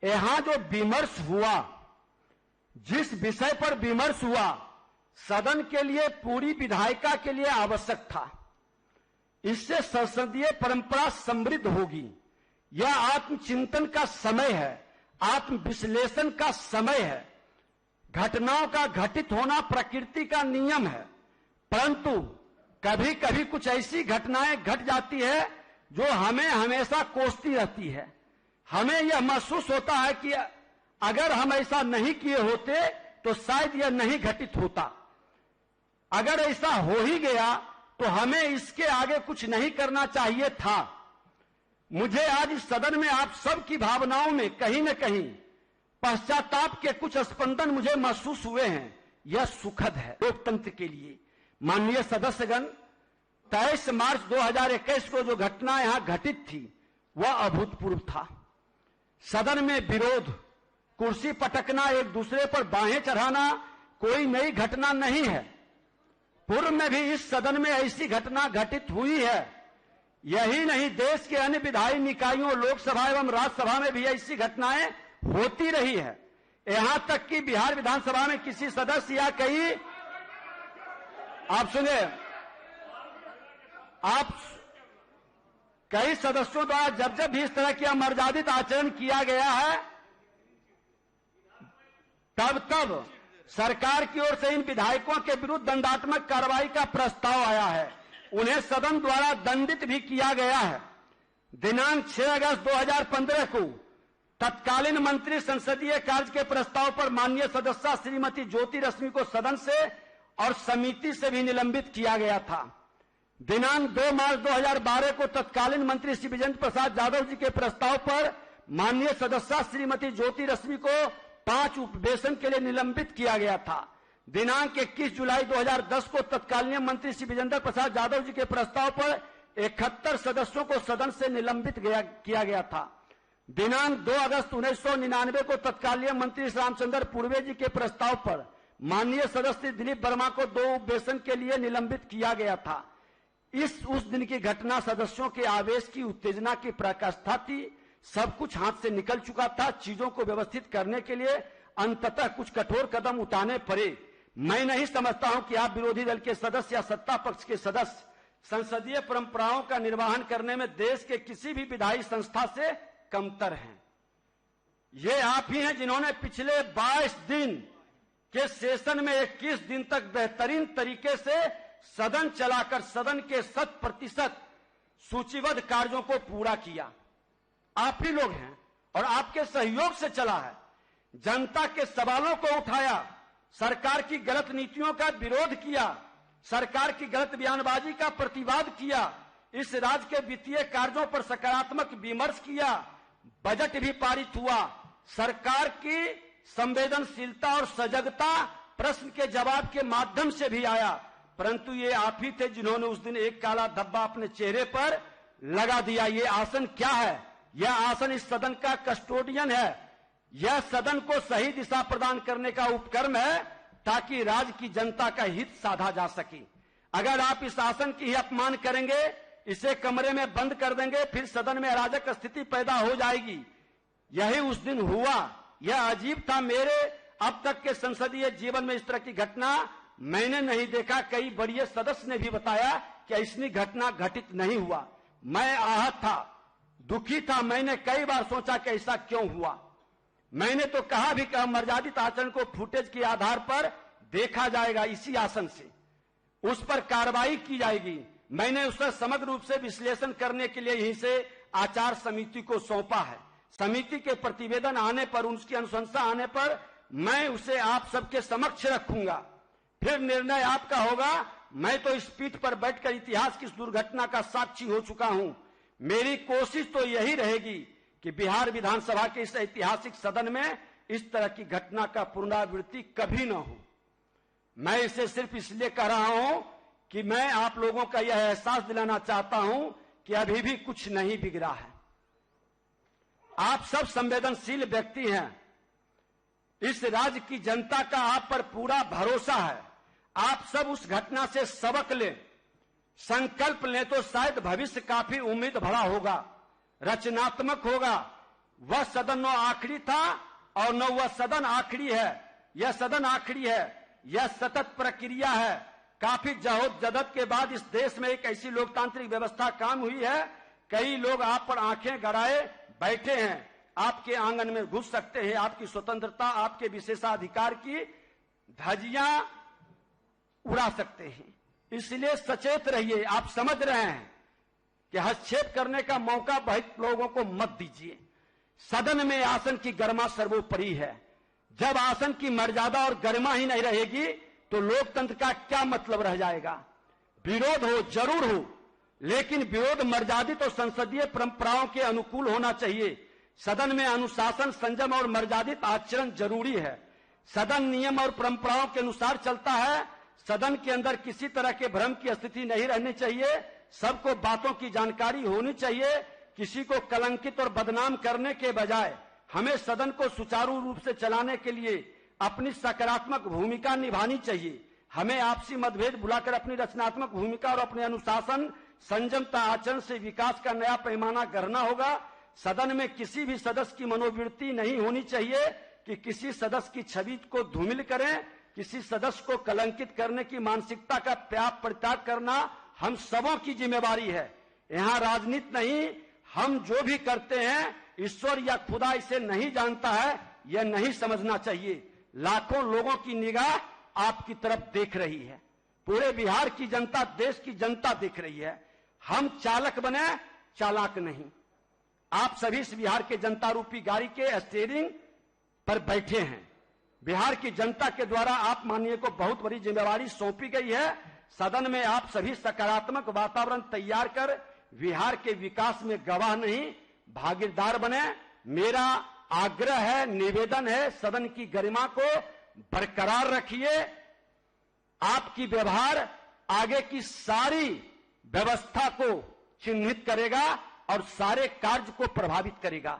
यहां जो विमर्श हुआ, जिस विषय पर विमर्श हुआ, सदन के लिए, पूरी विधायिका के लिए आवश्यक था। इससे संसदीय परंपरा समृद्ध होगी। यह आत्मचिंतन का समय है, आत्मविश्लेषण का समय है। घटनाओं का घटित होना प्रकृति का नियम है, परंतु कभी कभी कुछ ऐसी घटनाएं घट जाती है जो हमें हमेशा कोसती रहती है। हमें यह महसूस होता है कि अगर हम ऐसा नहीं किए होते तो शायद यह नहीं घटित होता। अगर ऐसा हो ही गया तो हमें इसके आगे कुछ नहीं करना चाहिए था। मुझे आज इस सदन में आप सब की भावनाओं में कहीं न कहीं पश्चाताप के कुछ स्पंदन मुझे महसूस हुए हैं। यह सुखद है लोकतंत्र के लिए। माननीय सदस्यगण, 23 मार्च 2021 को जो घटना यहां घटित थी वह अभूतपूर्व था। सदन में विरोध, कुर्सी पटकना, एक दूसरे पर बाहें चढ़ाना कोई नई घटना नहीं है। पूर्व में भी इस सदन में ऐसी घटना घटित हुई है। यही नहीं, देश के अन्य विधायी निकायों, लोकसभा एवं राज्यसभा में भी ऐसी घटनाएं होती रही है। यहां तक कि बिहार विधानसभा में किसी सदस्य या कई सदस्यों द्वारा जब जब भी इस तरह की अमर्यादित आचरण किया गया है, तब तब सरकार की ओर से इन विधायकों के विरुद्ध दंडात्मक कार्रवाई का प्रस्ताव आया है। उन्हें सदन द्वारा दंडित भी किया गया है। दिनांक 6 अगस्त 2015 को तत्कालीन मंत्री संसदीय कार्य के प्रस्ताव पर माननीय सदस्य श्रीमती ज्योति रश्मि को सदन से और समिति से भी निलंबित किया गया था। दिनांक 2 मार्च 2012 को तत्कालीन मंत्री श्री विजेंद्र प्रसाद यादव जी के प्रस्ताव पर माननीय सदस्य श्रीमती ज्योति रश्मि को 5 उपवेशन के लिए निलंबित किया गया था। दिनांक 21 जुलाई 2010 को तत्कालीन मंत्री श्री विजेंद्र प्रसाद यादव जी के प्रस्ताव पर 71 सदस्यों को सदन से निलंबित किया गया था। दिनांक 2 अगस्त 1999 को तत्कालीन मंत्री रामचंद्र पूर्वे जी के प्रस्ताव पर माननीय सदस्य दिलीप वर्मा को 2 उपवेशन के लिए निलंबित किया गया था। उस दिन की घटना सदस्यों के आवेश की, उत्तेजना की पराकाष्ठा थी। सब कुछ हाथ से निकल चुका था। चीजों को व्यवस्थित करने के लिए अंततः कुछ कठोर कदम उठाने पड़े। मैं नहीं समझता हूं कि आप विरोधी दल के सदस्य या सत्ता पक्ष के सदस्य संसदीय परंपराओं का निर्वहन करने में देश के किसी भी विधायी संस्था से कमतर हैं। ये आप ही हैं जिन्होंने पिछले 22 दिन के सेशन में 21 दिन तक बेहतरीन तरीके से सदन चलाकर सदन के 100% सूचीबद्ध कार्यों को पूरा किया। आप ही लोग हैं और आपके सहयोग से चला है। जनता के सवालों को उठाया, सरकार की गलत नीतियों का विरोध किया, सरकार की गलत बयानबाजी का प्रतिवाद किया, इस राज्य के वित्तीय कार्यों पर सकारात्मक विमर्श किया, बजट भी पारित हुआ। सरकार की संवेदनशीलता और सजगता प्रश्न के जवाब के माध्यम से भी आया, परंतु ये आप ही थे जिन्होंने उस दिन एक काला धब्बा अपने चेहरे पर लगा दिया। ये आसन क्या है? यह आसन इस सदन का कस्टोडियन है। यह सदन को सही दिशा प्रदान करने का उपक्रम है ताकि राज्य की जनता का हित साधा जा सके। अगर आप इस आसन की ही अपमान करेंगे, इसे कमरे में बंद कर देंगे, फिर सदन में अराजक स्थिति पैदा हो जाएगी। यही उस दिन हुआ। यह अजीब था। मेरे अब तक के संसदीय जीवन में इस तरह की घटना मैंने नहीं देखा। कई बड़े सदस्य ने भी बताया कि ऐसी घटना घटित नहीं हुआ। मैं आहत था, दुखी था। मैंने कई बार सोचा कि ऐसा क्यों हुआ। मैंने तो कहा भी कि मर्यादित आचरण को फुटेज के आधार पर देखा जाएगा, इसी आसन से उस पर कार्रवाई की जाएगी। मैंने उसका समग्र रूप से विश्लेषण करने के लिए यहीं से आचार समिति को सौंपा है। समिति के प्रतिवेदन आने पर, उसकी अनुशंसा आने पर मैं उसे आप सबके समक्ष रखूंगा, फिर निर्णय आपका होगा। मैं तो इस पीठ पर बैठकर इतिहास की इस दुर्घटना का साक्षी हो चुका हूं। मेरी कोशिश तो यही रहेगी कि बिहार विधानसभा के इस ऐतिहासिक सदन में इस तरह की घटना का पुनरावृत्ति कभी न हो। मैं इसे सिर्फ इसलिए कह रहा हूं कि मैं आप लोगों का यह एहसास दिलाना चाहता हूं कि अभी भी कुछ नहीं बिगड़ा है। आप सब संवेदनशील व्यक्ति हैं। इस राज्य की जनता का आप पर पूरा भरोसा है। आप सब उस घटना से सबक लें, संकल्प लें तो शायद भविष्य काफी उम्मीद भरा होगा, रचनात्मक होगा। वह सदन न आखिरी था और न वह सदन आखिरी है। यह सदन आखिरी है, यह सतत प्रक्रिया है। काफी जद्दोजहद के बाद इस देश में एक ऐसी लोकतांत्रिक व्यवस्था काम हुई है। कई लोग आप पर आंखें गड़ाए बैठे हैं, आपके आंगन में घुस सकते हैं, आपकी स्वतंत्रता, आपके विशेषाधिकार की धज्जियां उड़ा सकते हैं। इसलिए सचेत रहिए। आप समझ रहे हैं कि हस्तक्षेप करने का मौका बहुत लोगों को मत दीजिए। सदन में आसन की गरिमा सर्वोपरि है। जब आसन की मर्यादा और गरिमा ही नहीं रहेगी तो लोकतंत्र का क्या मतलब रह जाएगा। विरोध हो जरूर हो, लेकिन विरोध मर्यादित और संसदीय परंपराओं के अनुकूल होना चाहिए। सदन में अनुशासन, संयम और मर्यादित आचरण जरूरी है। सदन नियम और परंपराओं के अनुसार चलता है। सदन के अंदर किसी तरह के भ्रम की स्थिति नहीं रहनी चाहिए। सबको बातों की जानकारी होनी चाहिए। किसी को कलंकित और बदनाम करने के बजाय हमें सदन को सुचारू रूप से चलाने के लिए अपनी सकारात्मक भूमिका निभानी चाहिए। हमें आपसी मतभेद भुलाकर अपनी रचनात्मक भूमिका और अपने अनुशासन, संयमता आचरण से विकास का नया पैमाना गढ़ना होगा। सदन में किसी भी सदस्य की मनोवृत्ति नहीं होनी चाहिए कि किसी सदस्य की छवि को धूमिल करें। किसी सदस्य को कलंकित करने की मानसिकता का त्याग परित्याग करना हम सबों की जिम्मेवारी है। यहाँ राजनीति नहीं, हम जो भी करते हैं ईश्वर या खुदा इसे नहीं जानता है, यह नहीं समझना चाहिए। लाखों लोगों की निगाह आपकी तरफ देख रही है। पूरे बिहार की जनता, देश की जनता देख रही है। हम चालक बने, चालाक नहीं। आप सभी इस बिहार के जनता रूपी गाड़ी के स्टीयरिंग पर बैठे हैं। बिहार की जनता के द्वारा आप माननीय को बहुत बड़ी जिम्मेवारी सौंपी गई है। सदन में आप सभी सकारात्मक वातावरण तैयार कर बिहार के विकास में गवाह नहीं भागीदार बने। मेरा आग्रह है, निवेदन है, सदन की गरिमा को बरकरार रखिए। आपकी व्यवहार आगे की सारी व्यवस्था को चिन्हित करेगा और सारे कार्य को प्रभावित करेगा।